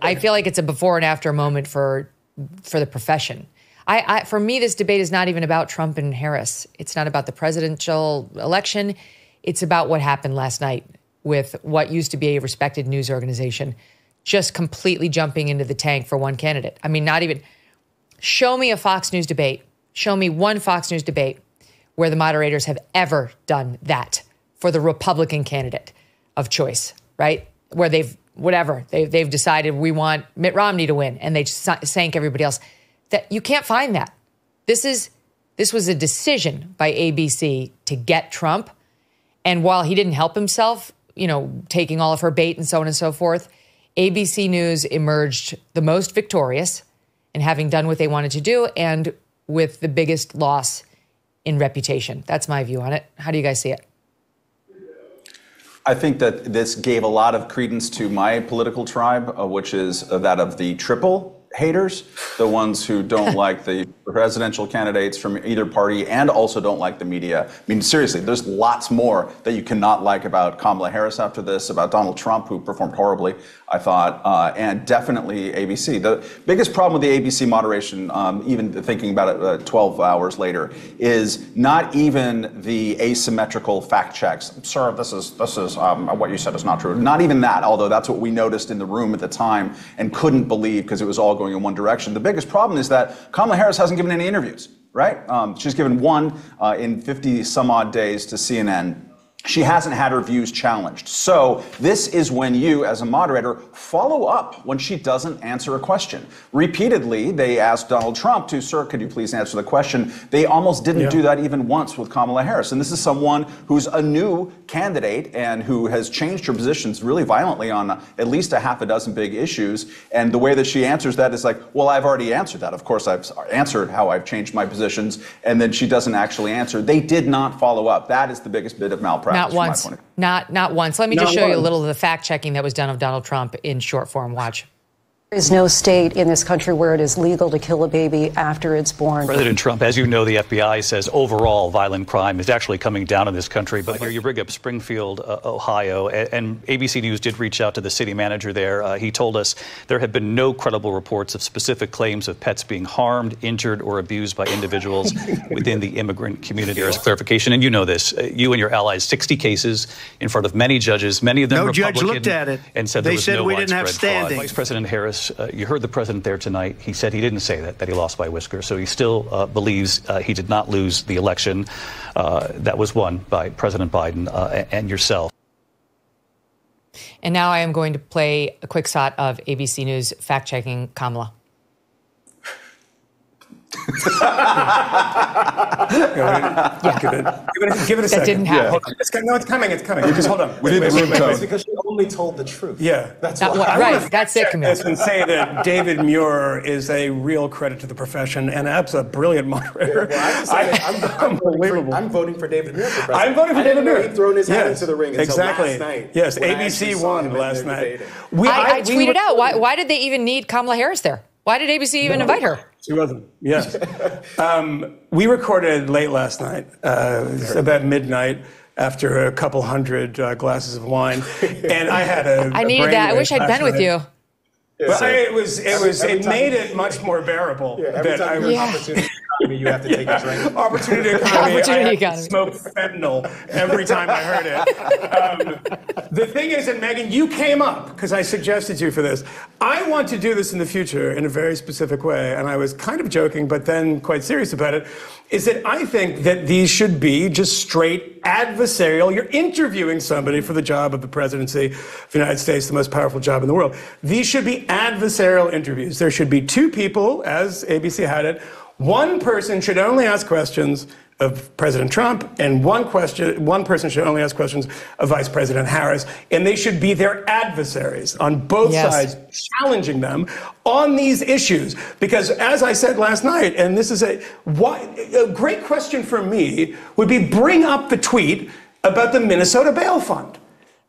I feel like it's a before and after moment for the profession. For me, this debate is not even about Trump and Harris. It's not about the presidential election. It's about what happened last night with what used to be a respected news organization just completely jumping into the tank for one candidate. I mean, not even... Show me a Fox News debate. Show me one Fox News debate where the moderators have ever done that for the Republican candidate of choice, right? Where they've decided we want Mitt Romney to win and they sank everybody else. That you can't find that. This was a decision by ABC to get Trump. And while he didn't help himself, taking all of her bait and so on and so forth, ABC News emerged the most victorious in having done what they wanted to do and with the biggest loss in reputation. That's my view on it. How do you guys see it? I think that this gave a lot of credence to my political tribe, which is that of the triple haters, the ones who don't like the presidential candidates from either party and also don't like the media. I mean, seriously, there's lots more that you cannot like about Kamala Harris after this, about Donald Trump, who performed horribly, I thought, and definitely ABC. The biggest problem with the ABC moderation, even thinking about it 12 hours later, is not even the asymmetrical fact checks. Sir, this is what you said is not true. Not even that, although that's what we noticed in the room at the time and couldn't believe because it was all going in one direction. The biggest problem is that Kamala Harris hasn't given any interviews, right? She's given one in 50 some odd days to CNN. She hasn't had her views challenged. So this is when you, as a moderator, follow up when she doesn't answer a question. Repeatedly, they asked Donald Trump to, sir, could you please answer the question? They almost didn't do that even once with Kamala Harris. And this is someone who's a new candidate and who has changed her positions really violently on at least a half a dozen big issues. And the way that she answers that is like, well, I've already answered that. Of course, I've answered how I've changed my positions. And then she doesn't actually answer. They did not follow up. That is the biggest bit of malpractice. Not once. Not once. Let me just show you a little of the fact checking that was done of Donald Trump in short form. Watch. There is no state in this country where it is legal to kill a baby after it's born. President Trump, as you know, the FBI says overall violent crime is actually coming down in this country. But here you bring up Springfield, Ohio, and ABC News did reach out to the city manager there. He told us there have been no credible reports of specific claims of pets being harmed, injured, or abused by individuals within the immigrant community. As clarification, and you know this, you and your allies, 60 cases in front of many judges, many of them Republican. No judge looked at it and said they there was said no we didn't have widespread fraud. standing. Vice President Harris, you heard the president there tonight. He said he didn't say that he lost by a whisker. So he still believes he did not lose the election that was won by President Biden and yourself. And now I am going to play a quick shot of ABC News fact-checking Kamala. Give it a second. That didn't happen. No, it's coming. It's coming. Just hold on. It's because she only told the truth. Yeah, that's right. That's it, Kmele. And say that David Muir is a real credit to the profession and a brilliant moderator. Yeah, well, I'm voting for David Muir for president. I'm voting for David Muir. He'd thrown his hat into the ring until last night. Yes, ABC won last night. I tweeted out, why did they even need Kamala Harris there? Why did ABC even invite her? She wasn't. Yes. We recorded late last night, about midnight, after a couple hundred glasses of wine, and I had I needed that. I wish I'd been with you. But it made it much more bearable. Yeah, every time there's opportunity economy, you have to take a drink. Opportunity economy. I had to smoke fentanyl every time I heard it. The thing is, and Megyn, you came up because I suggested you for this. I want to do this in the future in a very specific way, and I was kind of joking, but then quite serious about it, is that I think that these should be just straight adversarial. You're interviewing somebody for the job of the presidency of the United States, the most powerful job in the world. These should be adversarial interviews. There should be two people, as ABC had it. One person should only ask questions of President Trump, and one person should only ask questions of Vice President Harris, and they should be their adversaries on both sides, challenging them on these issues. Because as I said last night, and this is a great question for me, would be bring up the tweet about the Minnesota bail fund.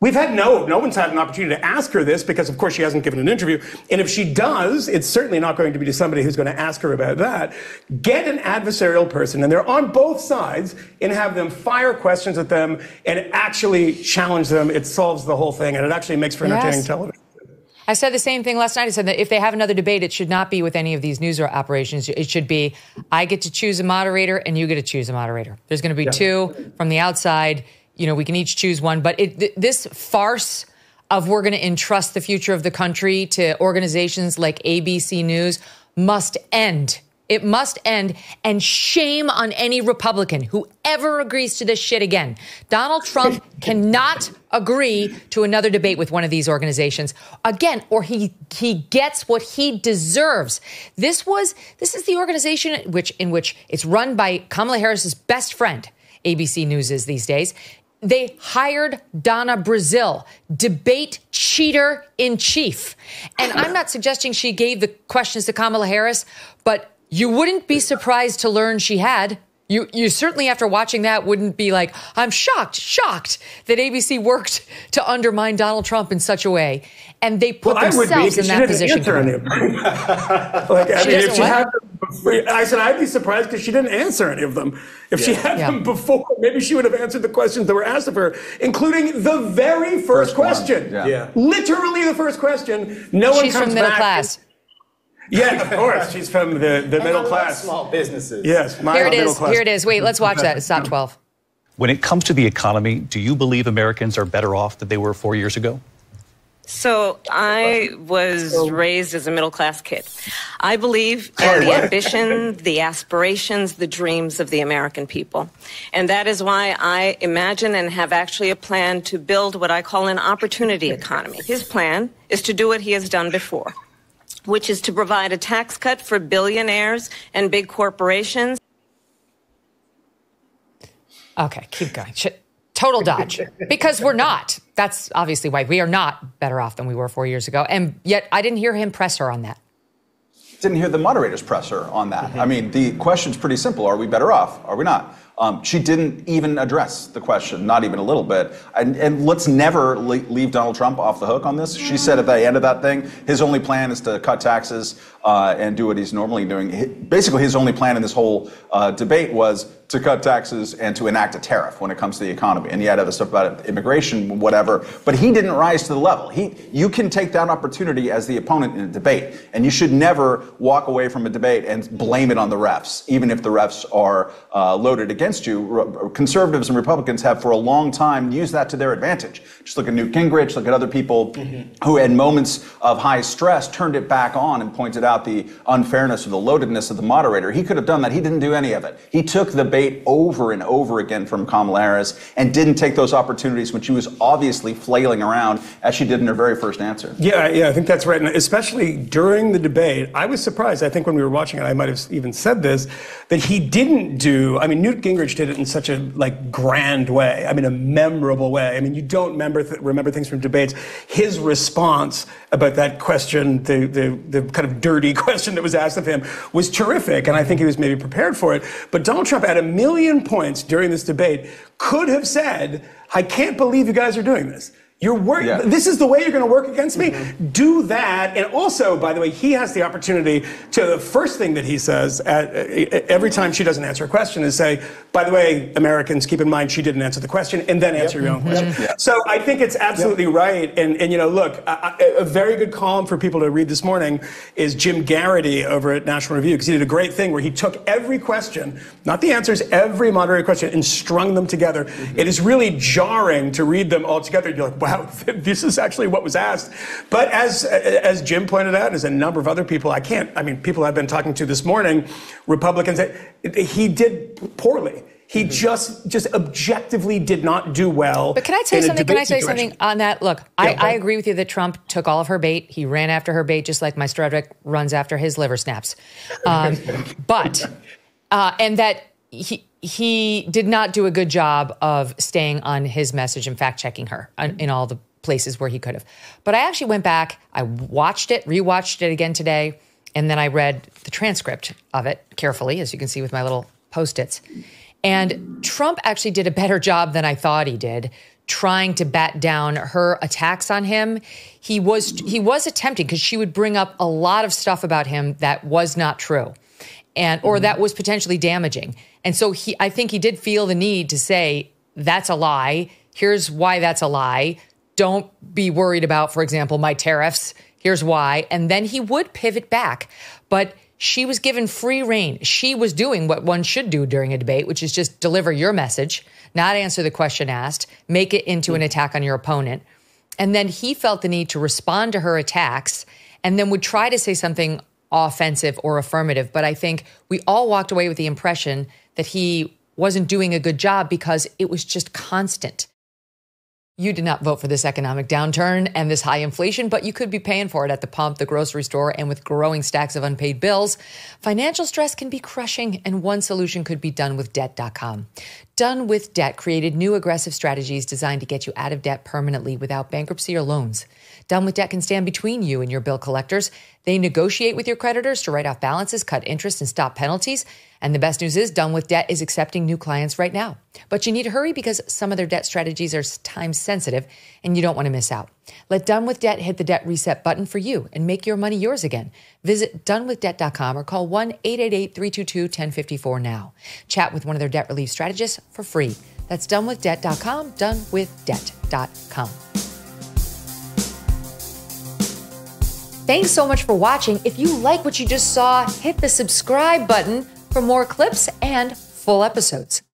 We've had no one's had an opportunity to ask her this because, of course, she hasn't given an interview. And if she does, it's certainly not going to be to somebody who's going to ask her about that. Get an adversarial person, and they're on both sides, and have them fire questions at them and actually challenge them. It solves the whole thing, and it actually makes for entertaining television. I said the same thing last night. I said that if they have another debate, it should not be with any of these news operations. It should be, I get to choose a moderator and you get to choose a moderator. There's going to be two from the outside. You know, we can each choose one. But this farce of we're going to entrust the future of the country to organizations like ABC News must end. It must end, and shame on any Republican who ever agrees to this shit again. Donald Trump cannot agree to another debate with one of these organizations again, or he gets what he deserves. This is the organization in which it's run by Kamala Harris's best friend, ABC News is these days. They hired Donna Brazile, debate cheater in chief. And I'm not suggesting she gave the questions to Kamala Harris, but you wouldn't be surprised to learn she had. You certainly, after watching that, wouldn't be like, I'm shocked that ABC worked to undermine Donald Trump in such a way. And they put themselves in that position. I said I'd be surprised because she didn't answer any of them. If she had them before, maybe she would have answered the questions that were asked of her, including the very first question. Literally the first question. No one comes back. She's from middle class. Yeah, of course. She's from the middle class. Small businesses. Yes. Here it is. Wait, let's watch that. It's top 12. When it comes to the economy, do you believe Americans are better off than they were 4 years ago? So I was raised as a middle-class kid. I believe in the ambition, the aspirations, the dreams of the American people. And that is why I imagine and have actually a plan to build what I call an opportunity economy. His plan is to do what he has done before, which is to provide a tax cut for billionaires and big corporations. Okay, keep going. Total dodge. Because we're not. That's obviously why we are not better off than we were 4 years ago. And yet I didn't hear him press her on that. Didn't hear the moderators press her on that. I mean, the question's pretty simple. Are we better off? Are we not? She didn't even address the question, not even a little bit. And let's never leave Donald Trump off the hook on this. She said at the end of that thing, his only plan is to cut taxes and do what he's normally doing. Basically, his only plan in this whole debate was to cut taxes and to enact a tariff when it comes to the economy. And he had other stuff about immigration, whatever. But he didn't rise to the level. You can take that opportunity as the opponent in a debate. And you should never walk away from a debate and blame it on the refs, even if the refs are loaded against you. Conservatives and Republicans have for a long time used that to their advantage. Just look at Newt Gingrich, look at other people who in moments of high stress turned it back on and pointed out the unfairness or the loadedness of the moderator. He could have done that. He didn't do any of it. He took the bait over and over again from Kamala Harris and didn't take those opportunities when she was obviously flailing around as she did in her very first answer. Yeah, I think that's right. And especially during the debate, I was surprised. I think when we were watching it, I might have even said this, that he didn't do, I mean, Newt Gingrich did it in such a grand way. I mean, a memorable way. I mean, you don't remember things from debates. His response about that question, the kind of dirty question that was asked of him, was terrific. And I think he was maybe prepared for it. But Donald Trump, at a million points during this debate, could have said, I can't believe you guys are doing this. You're working. Yeah. This is the way you're going to work against me? Do that. And also, by the way, he has the opportunity to, the first thing that he says every time she doesn't answer a question is say, by the way, Americans, keep in mind she didn't answer the question, and then answer your own question. So I think it's absolutely right. And you know, look, a very good column for people to read this morning is Jim Garrity over at National Review, because he did a great thing where he took every question, not the answers, every moderator question, and strung them together. It is really jarring to read them all together. You're like, wow, this is actually what was asked. But as Jim pointed out, as a number of other people, people I've been talking to this morning, Republicans, he did poorly. He just objectively did not do well. But can I tell you something? Can I tell you something on that? Look, I agree with you that Trump took all of her bait. He ran after her bait just like Maestro Frederick runs after his liver snaps. And that he did not do a good job of staying on his message and fact-checking her in all the places where he could have. But I actually went back, I watched it, rewatched it again today, and then I read the transcript of it carefully, as you can see with my little Post-its. And Trump actually did a better job than I thought he did, trying to bat down her attacks on him. He was attempting, because she would bring up a lot of stuff about him that was not true, or that was potentially damaging. And so I think he did feel the need to say, that's a lie. Here's why that's a lie. Don't be worried about, for example, my tariffs. Here's why. And then he would pivot back. But she was given free rein. She was doing what one should do during a debate, which is just deliver your message, not answer the question asked, make it into an attack on your opponent. And then he felt the need to respond to her attacks and then would try to say something offensive or affirmative. But I think we all walked away with the impression that he wasn't doing a good job because it was just constant. You did not vote for this economic downturn and this high inflation, but you could be paying for it at the pump, the grocery store, and with growing stacks of unpaid bills. Financial stress can be crushing, and one solution could be donewithdebt.com. Done with Debt created new aggressive strategies designed to get you out of debt permanently without bankruptcy or loans. Done with Debt can stand between you and your bill collectors. They negotiate with your creditors to write off balances, cut interest, and stop penalties. And the best news is Done with Debt is accepting new clients right now. But you need to hurry because some of their debt strategies are time sensitive and you don't want to miss out. Let Done with Debt hit the debt reset button for you and make your money yours again. Visit donewithdebt.com or call 1-888-322-1054 now. Chat with one of their debt relief strategists for free. That's donewithdebt.com, donewithdebt.com. Thanks so much for watching. If you like what you just saw, hit the subscribe button for more clips and full episodes.